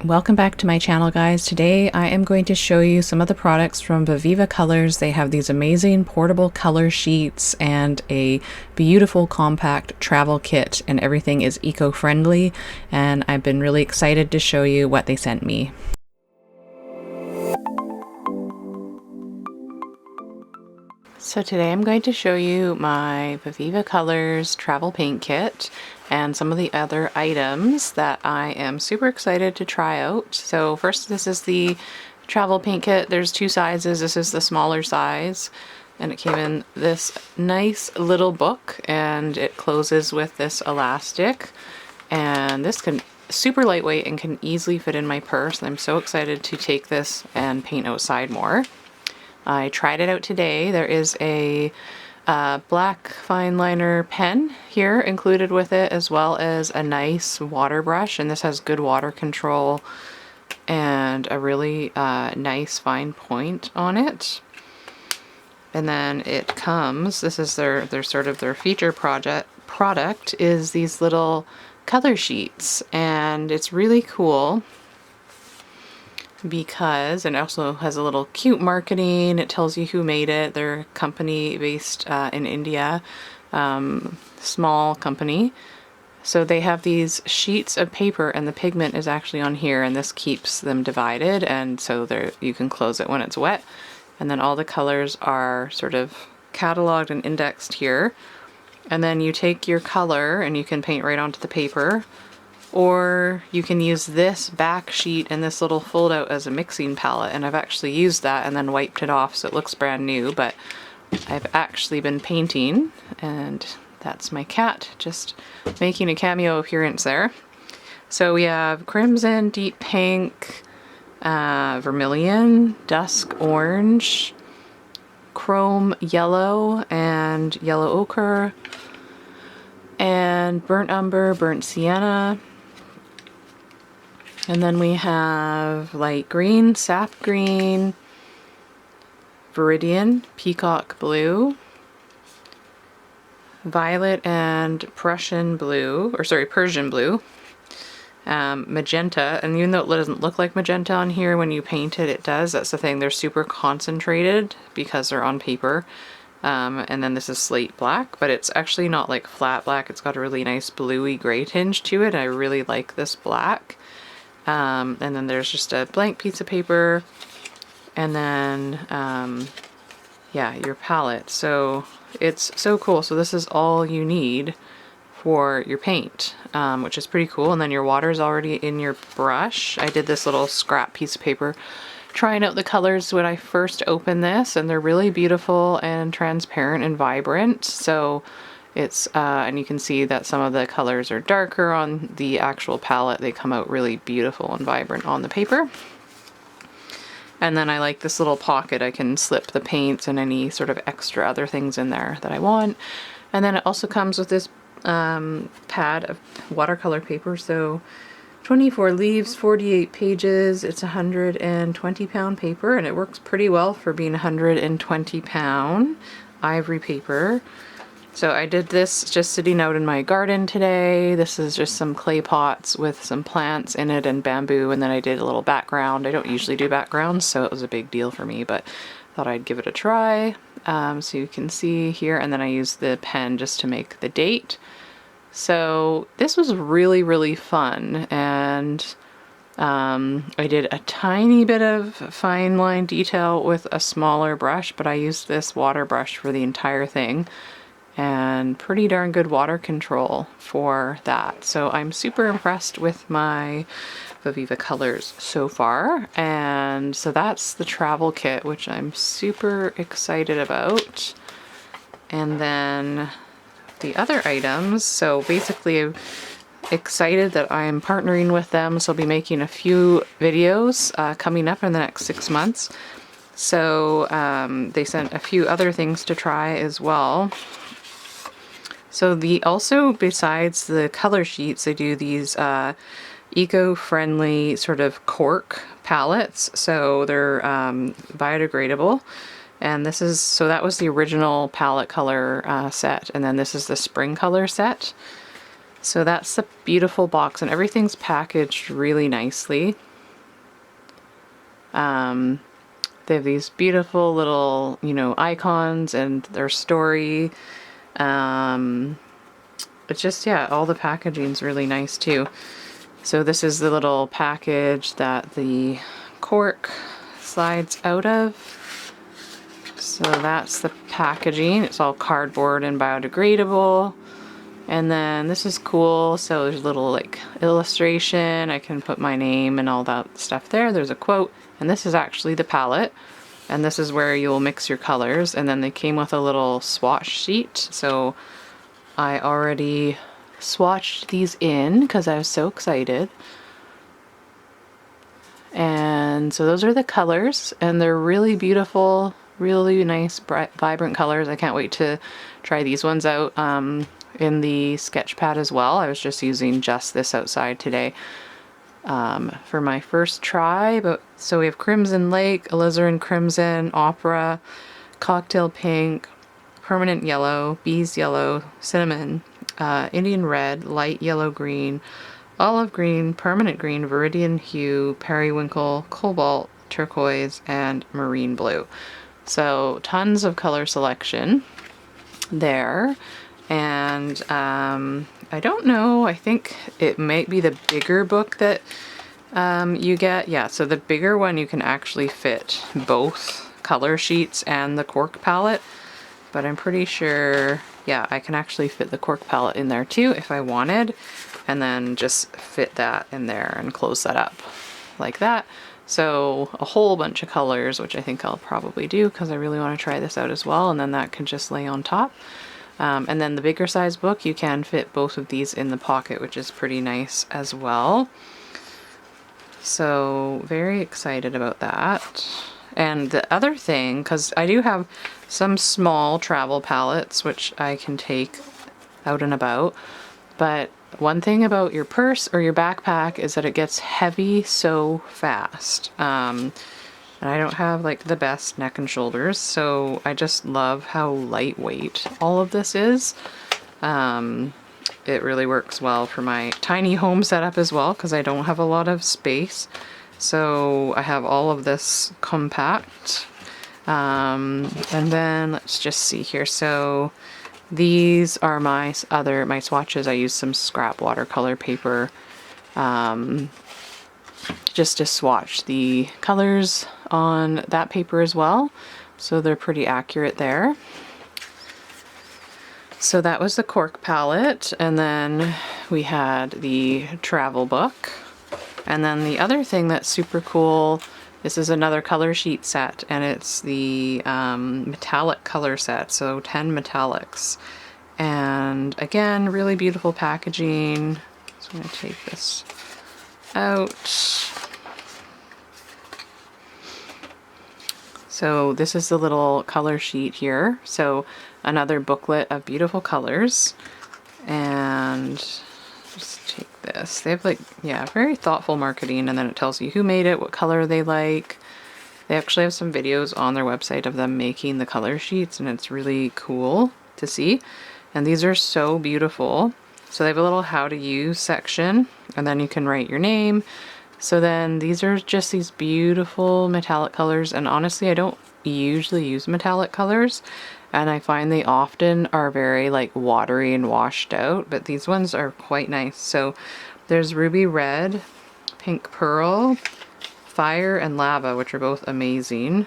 Welcome back to my channel, guys. Today I am going to show you some of the products from Viviva Colors. They have these amazing portable color sheets and a beautiful compact travel kit, and everything is eco-friendly, and I've been really excited to show you what they sent me. So today I'm going to show you my Viviva Colors travel paint kit and some of the other items that I am super excited to try out. So first, this is the travel paint kit. There's two sizes. This is the smaller size, and it came in this nice little book, and it closes with this elastic, and this can super lightweight and can easily fit in my purse, and I'm so excited to take this and paint outside more. I tried it out today. There is a black fine liner pen here included with it, as well as a nice water brush, and this has good water control and a really nice fine point on it. And then it comes, this is their sort of their feature product is these little color sheets, and it's really cool because it also has a little cute marketing. It tells you who made it. They're a company based in India, small company. So they have these sheets of paper, and the pigment is actually on here, and this keeps them divided, and so you can close it when it's wet. And then all the colors are sort of cataloged and indexed here. And then you take your color and you can paint right onto the paper. Or you can use this back sheet and this little fold out as a mixing palette, and I've actually used that and then wiped it off so it looks brand new, but I've actually been painting, and that's my cat just making a cameo appearance there. So we have crimson, deep pink, vermilion, dusk orange, chrome yellow, and yellow ochre, and burnt umber, burnt sienna. And then we have light green, sap green, viridian, peacock blue, violet and Persian blue, magenta. And even though it doesn't look like magenta on here, when you paint it, it does. That's the thing. They're super concentrated because they're on paper. And then this is slate black, but it's actually not like flat black. It's got a really nice bluey gray tinge to it. I really like this black. And then there's just a blank piece of paper, and then yeah, your palette. So it's so cool. So this is all you need for your paint, which is pretty cool. And then your water is already in your brush. I did this little scrap piece of paper trying out the colors when I first opened this, and they're really beautiful and transparent and vibrant. So it's and you can see that some of the colors are darker on the actual palette. They come out really beautiful and vibrant on the paper. And then I like this little pocket. I can slip the paints and any sort of extra other things in there that I want. And then it also comes with this pad of watercolor paper. So 24 leaves, 48 pages. It's 120-pound paper, and it works pretty well for being 120-pound ivory paper. So I did this just sitting out in my garden today. This is just some clay pots with some plants in it and bamboo, and then I did a little background. I don't usually do backgrounds, so it was a big deal for me, but thought I'd give it a try. So you can see here, and then I used the pen just to make the date. So this was really, really fun, and I did a tiny bit of fine line detail with a smaller brush, but I used this water brush for the entire thing, and pretty darn good water control for that. So I'm super impressed with my Viviva Colors so far. And so that's the travel kit, which I'm super excited about. And then the other items, so basically I'm excited that I'm partnering with them, so I'll be making a few videos coming up in the next 6 months. So they sent a few other things to try as well. So also, besides the color sheets, they do these eco-friendly sort of cork palettes. So they're biodegradable. And this is, so that was the original palette color set. And then this is the spring color set. So that's the beautiful box, and everything's packaged really nicely. They have these beautiful little, you know, icons and their story. It's just, yeah, all the packaging's really nice too. So this is the little package that the cork slides out of. So that's the packaging. It's all cardboard and biodegradable. And then this is cool. So there's a little like illustration. I can put my name and all that stuff there. There's a quote. And this is actually the palette. And this is where you'll mix your colors. And then they came with a little swatch sheet. So I already swatched these in because I was so excited. And so those are the colors, and they're really beautiful, really nice, bright, vibrant colors. I can't wait to try these ones out in the sketch pad as well. I was just using just this outside today for my first try. But so we have Crimson Lake, Alizarin Crimson, Opera, Cocktail Pink, Permanent Yellow, Bees Yellow, Cinnamon, Indian Red, Light Yellow Green, Olive Green, Permanent Green, Viridian Hue, Periwinkle, Cobalt, Turquoise, and Marine Blue. So tons of color selection there. And I don't know, I think it might be the bigger book that you get. Yeah, so the bigger one you can actually fit both color sheets and the cork palette. But I'm pretty sure, yeah, I can actually fit the cork palette in there too if I wanted, and then just fit that in there and close that up like that. So a whole bunch of colors, which I think I'll probably do because I really want to try this out as well, and then that can just lay on top. And then the bigger size book, you can fit both of these in the pocket, which is pretty nice as well. So very excited about that. And the other thing, because I do have some small travel palettes which I can take out and about, but one thing about your purse or your backpack is that it gets heavy so fast. And I don't have like the best neck and shoulders, so I just love how lightweight all of this is. It really works well for my tiny home setup as well, because I don't have a lot of space. So I have all of this compact. And then let's just see here. So these are my swatches. I used some scrap watercolor paper just to swatch the colors on that paper as well. So they're pretty accurate there. So that was the cork palette, and then we had the travel book. And then the other thing that's super cool, this is another color sheet set, and it's the metallic color set, so 10 metallics. And again, really beautiful packaging. So I'm going to take this out. So this is the little color sheet here. So another booklet of beautiful colors. And just take this. They have like, yeah, very thoughtful marketing, and then it tells you who made it, what color they like. They actually have some videos on their website of them making the color sheets, and it's really cool to see. And these are so beautiful. So they have a little how to use section, and then you can write your name. So then these are just these beautiful metallic colors, and honestly I don't usually use metallic colors, and I find they often are very like watery and washed out, but these ones are quite nice. So there's Ruby Red, Pink Pearl, Fire, and Lava, which are both amazing.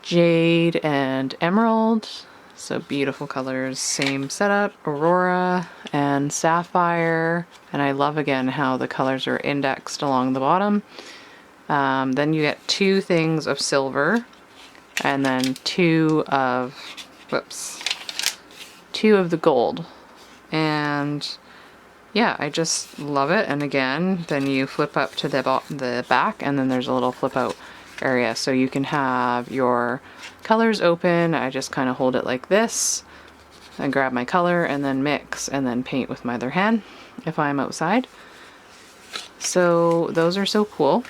Jade and Emerald, so beautiful colors. Same setup, Aurora and Sapphire, and I love again how the colors are indexed along the bottom. Then you get 2 things of silver, and then 2 of the gold. And yeah, I just love it. And again, then you flip up to the back, and then there's a little flip out area, so you can have your colors open. I just kind of hold it like this and grab my color and then mix and then paint with my other hand if I'm outside. So those are so cool.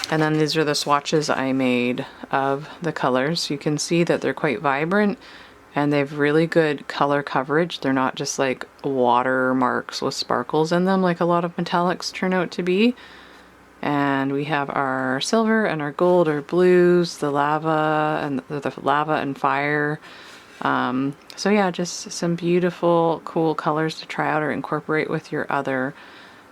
And then these are the swatches I made of the colors. You can see that they're quite vibrant, and they have really good color coverage. They're not just like watermarks with sparkles in them like a lot of metallics turn out to be. And we have our silver and our gold, our blues, the lava and fire. So yeah, just some beautiful, cool colors to try out or incorporate with your other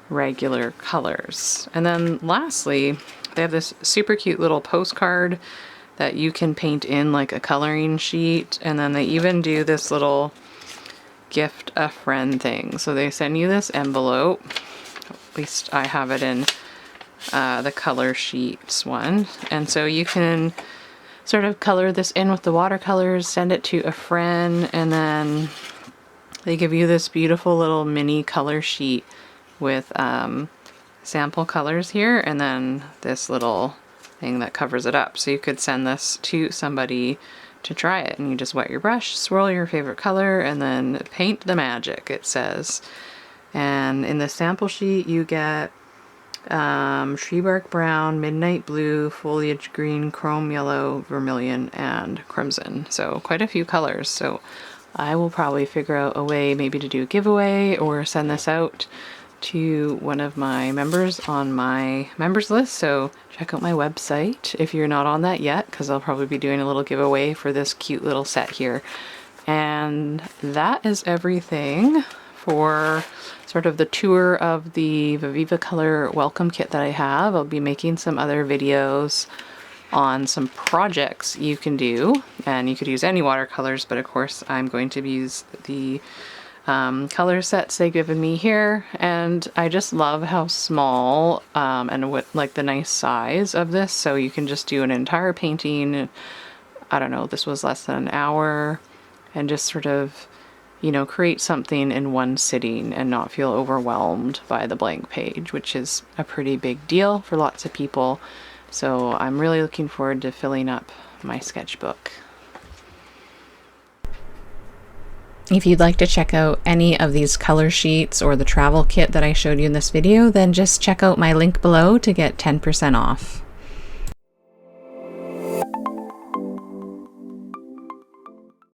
regular colors. And then lastly, they have this super cute little postcard that you can paint in like a coloring sheet. And then they even do this little gift a friend thing. So they send you this envelope. At least I have it in the color sheets one. And so you can sort of color this in with the watercolors, send it to a friend, and then they give you this beautiful little mini color sheet with sample colors here, and then this little thing that covers it up. So you could send this to somebody to try it, and you just wet your brush, swirl your favorite color, and then paint the magic, it says. And in the sample sheet you get tree bark brown, midnight blue, foliage green, chrome yellow, vermilion, and crimson. So quite a few colors. So I will probably figure out a way maybe to do a giveaway or send this out to one of my members on my members list. So check out my website if you're not on that yet, because I'll probably be doing a little giveaway for this cute little set here. And that is everything for sort of the tour of the Viviva Color welcome kit that I have. I'll be making some other videos on some projects you can do, and you could use any watercolors, but of course I'm going to use the color sets they've given me here. And I just love how small and what like the nice size of this, so you can just do an entire painting. I don't know, this was less than an hour, and just sort of, you know, create something in one sitting and not feel overwhelmed by the blank page, which is a pretty big deal for lots of people. So I'm really looking forward to filling up my sketchbook. If you'd like to check out any of these color sheets or the travel kit that I showed you in this video, then just check out my link below to get 10% off.